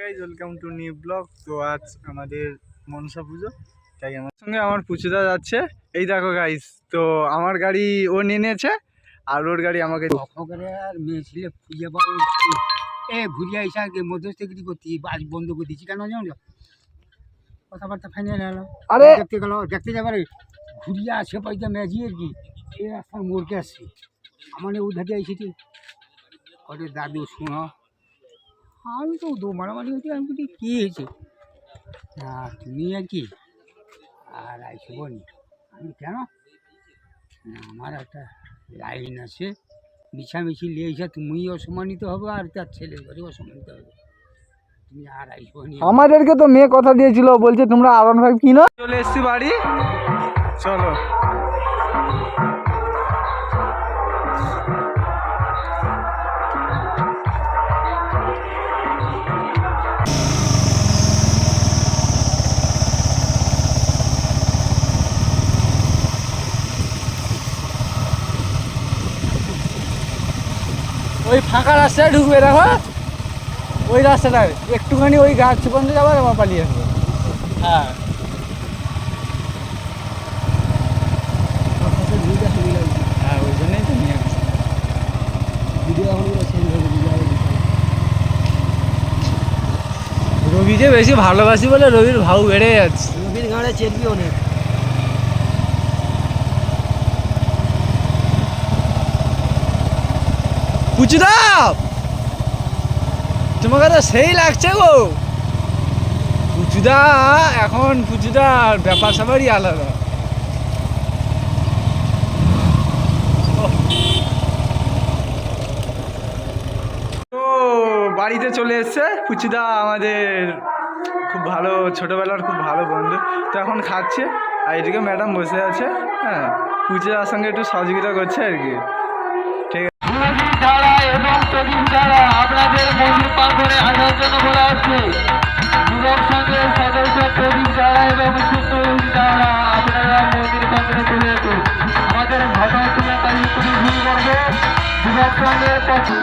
Guys welcome to new blog. তো আজ আমাদের মনসা পুজো, তাই আমার সঙ্গে আমার পুচুদা যাচ্ছে। এই দেখো গাইজ, তো আমার গাড়ি ও নিয়ে নিয়েছে আর ওর গাড়ি আমাকে। আর মেয়ে ছেলে খুঁজে পাবো এ ঘুরিয়া এসে মধ্যস্থগিরি করছি, বাস বন্ধ করে দিচ্ছি কেন জানো? কথাবার্তা ফাইনাল হলো, আরে দেখতে গেল, দেখতে যাবার ঘুরিয়া আসে পাইতে ম্যাজি আর কি এই রাস্তার মোড়কে আসছে। আমার উধাতে এসেছি ওদের দাদু শোনো, আমি তো মারামারি হয়েছে। আমি বলি কী হয়েছে না তুমি আর কি আর আইসে বলি। আমি কেন আমার একটা লাইন আছে, মিছামিছি লিয়েছে, তুমি অসম্মানিত হবে আর তার ছেলের ঘরে অসম্মানিত হবে। তুমি আর আইসো নি। আমাদেরকে তো মেয়ে কথা দিয়েছিল, বলছে তোমরা R15 কিনো। চলে এসছি বাড়ি, চলো। ওই ফাঁকা রাস্তায় ঢুকবে, দেখো ওই রাস্তাটায় একটুখানি ওই গাছ পর্যন্ত যাবার আমার পালিয়ে আসবে। হ্যাঁ হ্যাঁ, ওই জন্যই তো নিয়ে আসছি। রবি যে বেশি ভালোবাসি বলে রবির ভাও বেড়ে যাচ্ছে। রবির গাঁড়ে চেপবি অনেক। পুচুদা তোমাকে তো সেই লাগছে গো। পুচুদা এখন পুচুদার ব্যাপার স্যাপারই আলাদা। তো বাড়িতে চলে এসছে পুচুদা, আমাদের খুব ভালো ছোটোবেলার খুব ভালো বন্ধু। তো এখন খাচ্ছে আর এদিকে ম্যাডাম বসে আছে। হ্যাঁ, পুচুদার সঙ্গে একটু সহযোগিতা করছে আর কি। ঠিক আছে, আপনাদের মন্দির প্রাঙ্গণে আসার জন্য বলা হচ্ছে। যুবক সংঘের সদস্য প্রদীপ দ্বারা এবং দ্বারা আপনারা মন্দির প্রাঙ্গণে চলে আসুন। আমাদের ঘটনা কালী শুরু করবে যুবক সংঘের পক্ষে।